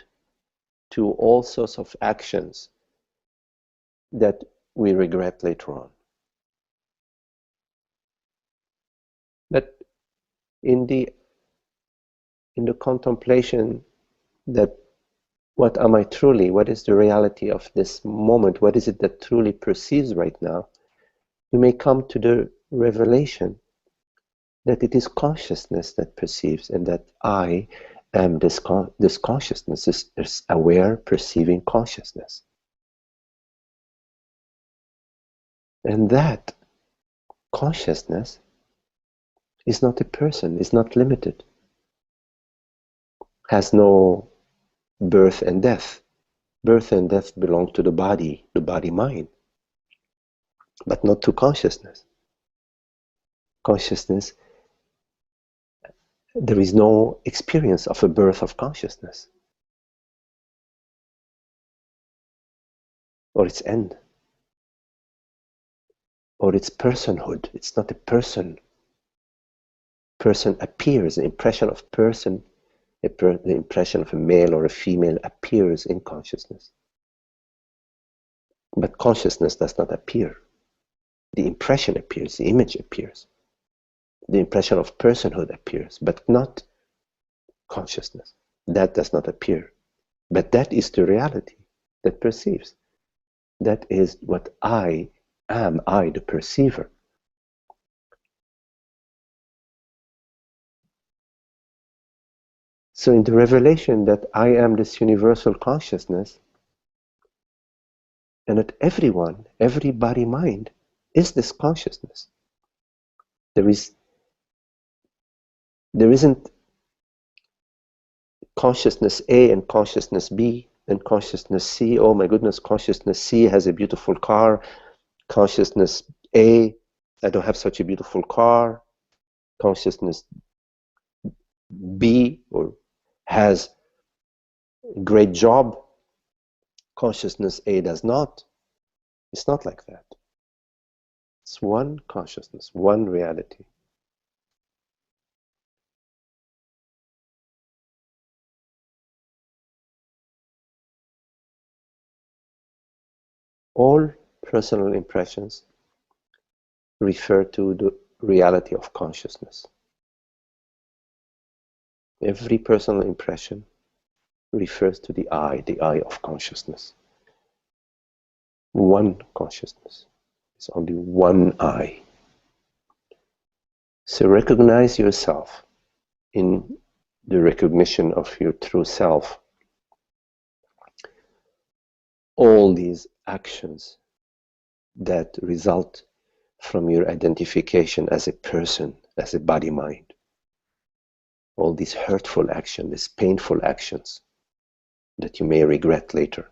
to all sorts of actions that we regret later on. But in the contemplation that what am I truly, what is the reality of this moment, what is it that truly perceives right now, you may come to the revelation that it is consciousness that perceives, and that I am this consciousness, this aware, perceiving consciousness. And that consciousness is not a person, is not limited, has no birth and death. Birth and death belong to the body-mind, but not to consciousness. Consciousness, there is no experience of a birth of consciousness or its end or its personhood. It's not a person. Person appears, the impression of person, the impression of a male or a female appears in consciousness. But consciousness does not appear. The impression appears, the image appears. The impression of personhood appears, but not consciousness. That does not appear. But that is the reality that perceives. That is what I am, I, the perceiver. So in the revelation that I am this universal consciousness, and that everyone, every body-mind, is this consciousness. There isn't consciousness A and consciousness B and consciousness C. Oh my goodness, consciousness C has a beautiful car. Consciousness A, I don't have such a beautiful car. Consciousness B has a great job. Consciousness A does not. It's not like that. It's one consciousness, one reality. All personal impressions refer to the reality of consciousness. Every personal impression refers to the I of consciousness. One consciousness. It's only one I. So recognize yourself in the recognition of your true self. All these actions that result from your identification as a person, as a body-mind, all these hurtful actions, these painful actions that you may regret later,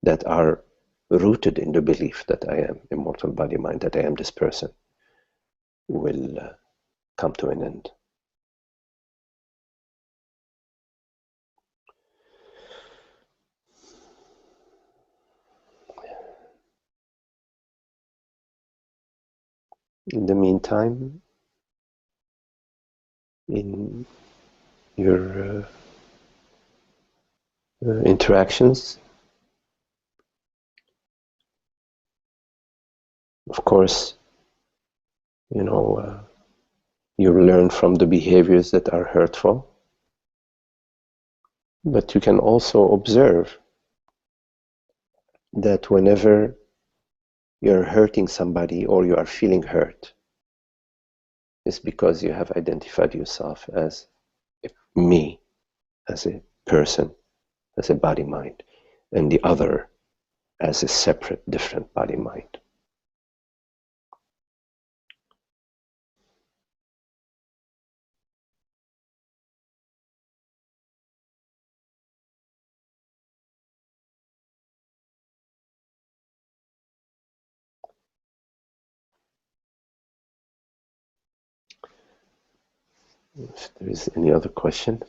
that are rooted in the belief that I am immortal body-mind, that I am this person, will come to an end. In the meantime, in your interactions, of course, you know, you learn from the behaviors that are hurtful, but you can also observe that whenever you're hurting somebody or you are feeling hurt, it's because you have identified yourself as me, as a person, as a body-mind, and the other as a separate, different body-mind. If there is any other question.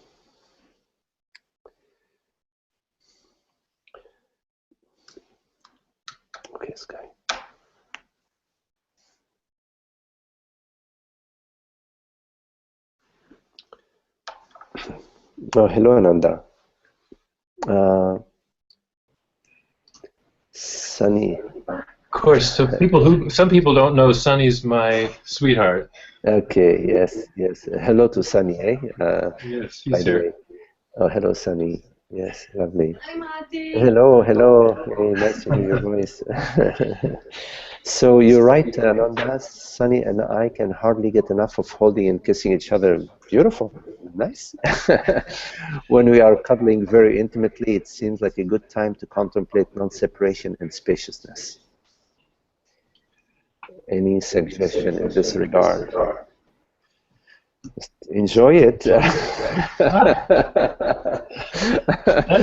Okay, Sky. Oh, hello, Ananda. Sunny. Of course, so some people don't know Sunny's my sweetheart. Okay, yes. Hello to Sunny, eh? Yes, by he's the here. way. Oh, hello, Sunny. Yes, lovely. Hi, Mati. Hello. Hey, nice to hear your voice. So you're right, Ananda. Sunny and I can hardly get enough of holding and kissing each other. Beautiful, nice. When we are cuddling very intimately, it seems like a good time to contemplate non-separation and spaciousness. Any suggestion in this regard? Just enjoy it.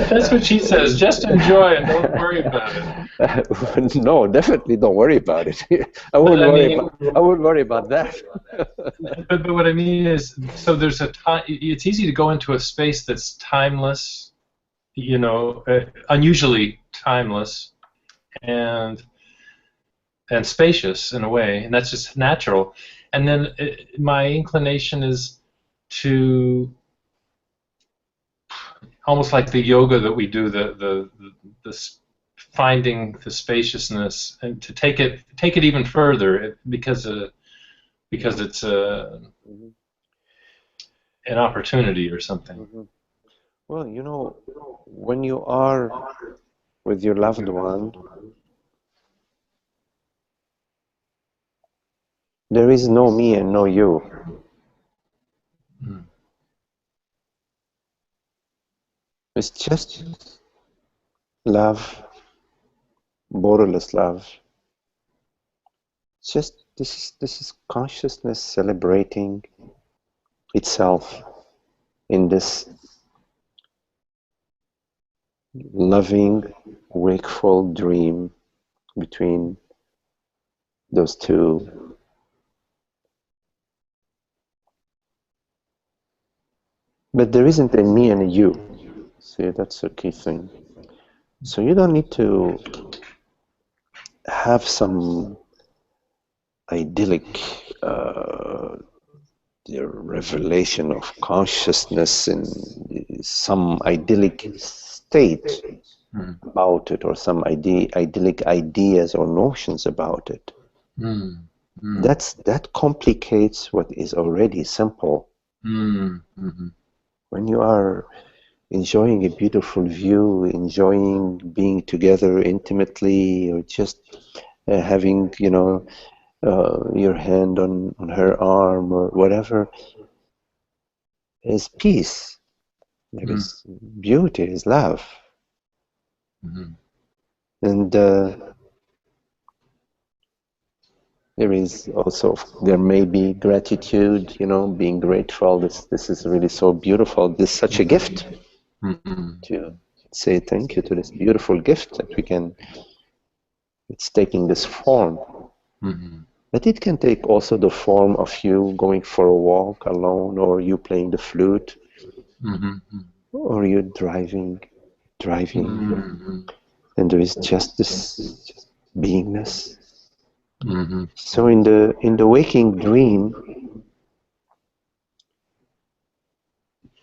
That's what she says. Just enjoy and don't worry about it. No, definitely don't worry about it. I wouldn't worry about that. But what I mean is, so there's a time. It's easy to go into a space that's timeless, you know, unusually timeless, and spacious in a way, and that's just natural. And then my inclination is to almost like the yoga that we do, the finding the spaciousness, and to take it even further, because it's an opportunity or something. Mm-hmm. Well, you know, when you are with your loved one, there is no me and no you. It's just love, borderless love. Just this is consciousness celebrating itself in this loving, wakeful dream between those two. But there isn't a me and a you. See, that's a key thing. So you don't need to have some idyllic revelation of consciousness in some idyllic state. about it, or some idyllic ideas or notions about it. That complicates what is already simple. When you are enjoying a beautiful view, enjoying being together intimately, or just having, your hand on her arm or whatever, is peace. There is beauty, is love. And there may be gratitude, being grateful. This is really so beautiful. This is such a gift to say thank you to this beautiful gift that it's taking this form. But it can take also the form of you going for a walk alone, or you playing the flute, or you driving, and there is just this beingness. So in the waking dream,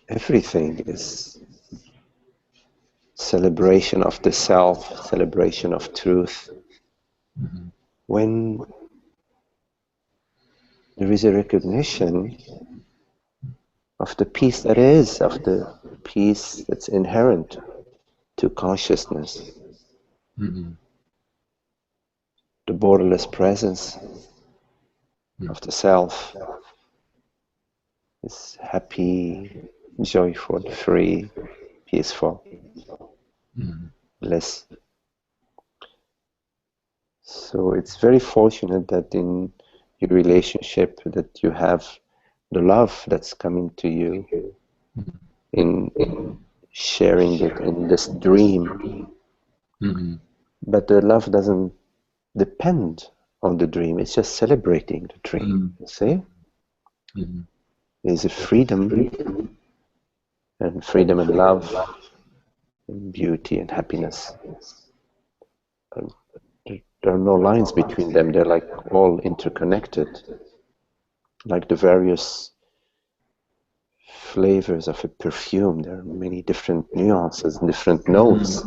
everything is celebration of the self, celebration of truth. When there is a recognition of the peace that is, of the peace that's inherent to consciousness, the borderless presence of the self is happy, joyful, free, peaceful, bliss. So it's very fortunate that in your relationship that you have the love that's coming to you in sharing it in this dream. But the love doesn't depend on the dream, it's just celebrating the dream. You see? There's a freedom and love and beauty and happiness. There are no lines between them, they're like all interconnected, like the various flavors of a perfume. There are many different nuances and different notes.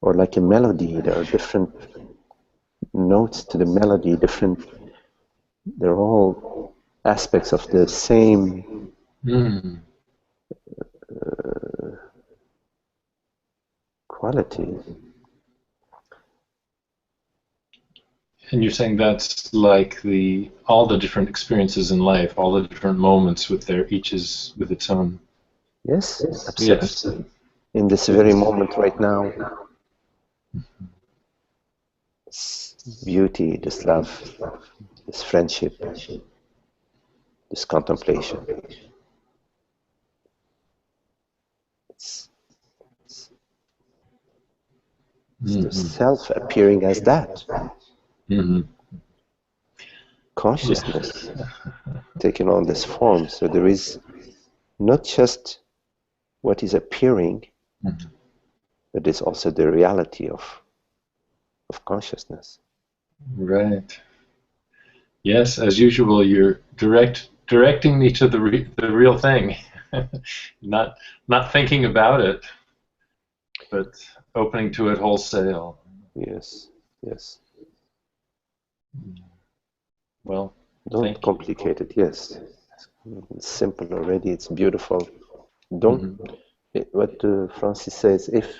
Or like a melody, there are different notes to the melody, they're all aspects of the same quality. And you're saying that's like all the different experiences in life, all the different moments each is with its own. Yes, absolutely. Yes. In this very moment right now, this beauty, this love, this friendship, this contemplation. It's the self appearing as that. Consciousness taking on this form. So there is not just what is appearing, but it's also the reality of consciousness. Right. Yes, as usual, you're directing me to the real thing, not thinking about it, but opening to it wholesale. Yes. Well, don't complicate it. Yes, it's simple already. It's beautiful. Don't. What Francis says: if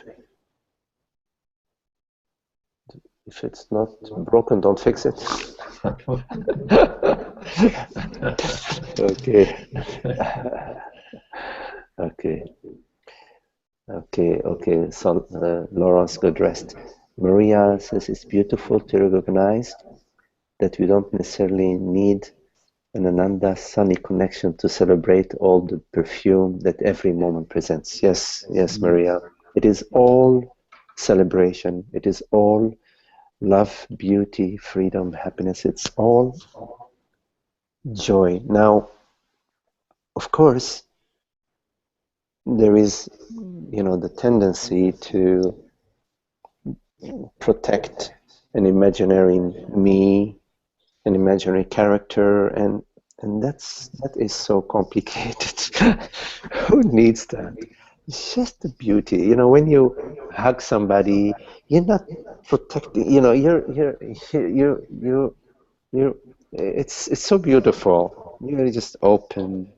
it's not broken, don't fix it. Okay. So Laurence, good rest. Maria says it's beautiful to recognize that we don't necessarily need an Ananda sunny connection to celebrate all the perfume that every moment presents. Yes, Maria. It is all celebration. It is all love, beauty, freedom, happiness. It's all joy. Now, of course, there is, the tendency to protect an imaginary me, an imaginary character, and that is so complicated. Who needs that? It's just the beauty. You know, when you hug somebody, you're not protecting. You know, you're. It's so beautiful. You're just open.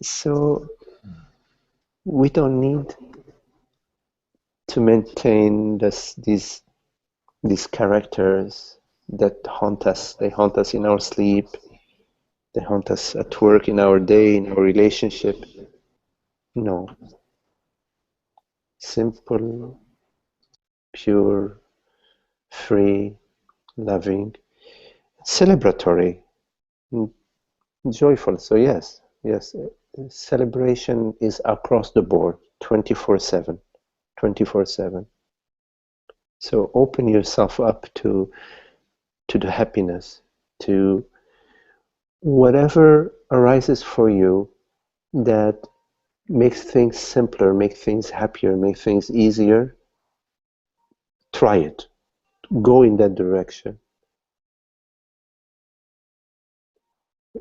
So we don't need to maintain these characters that haunt us. They haunt us in our sleep. They haunt us at work, in our day, in our relationship. No. Simple, pure, free, loving, celebratory, joyful. So yes, celebration is across the board, 24/7, 24/7. So open yourself up to the happiness, to whatever arises for you that makes things simpler, make things happier, make things easier. Try it. Go in that direction.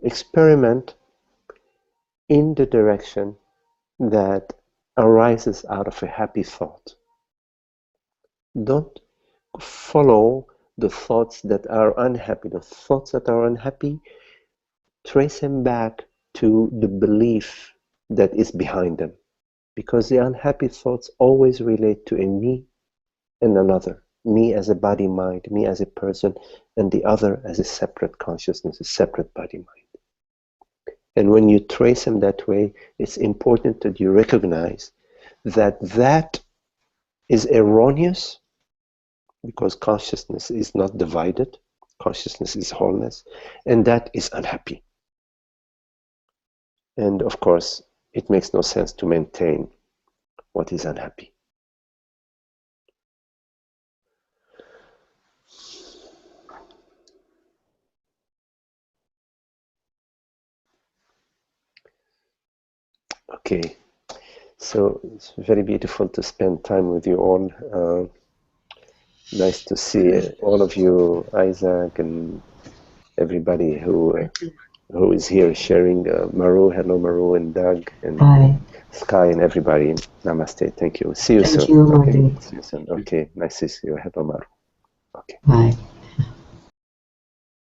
Experiment in the direction that arises out of a happy thought. Don't follow the thoughts that are unhappy. The thoughts that are unhappy, trace them back to the belief that is behind them. Because the unhappy thoughts always relate to a me and another. Me as a body mind, me as a person, and the other as a separate consciousness, a separate body mind. And when you trace them that way, it's important that you recognize that that is erroneous, because consciousness is not divided, consciousness is wholeness, and that is unhappy. And of course, it makes no sense to maintain what is unhappy. Okay, so it's very beautiful to spend time with you all. Nice to see all of you, Isaac, and everybody who is here sharing. Maru, hello Maru, and Doug, and Bye. Sky, and everybody. Namaste. Thank you. See you soon. Thank you, Marty. See you soon. Okay, nice to see you. Hello Maru. Okay. Bye.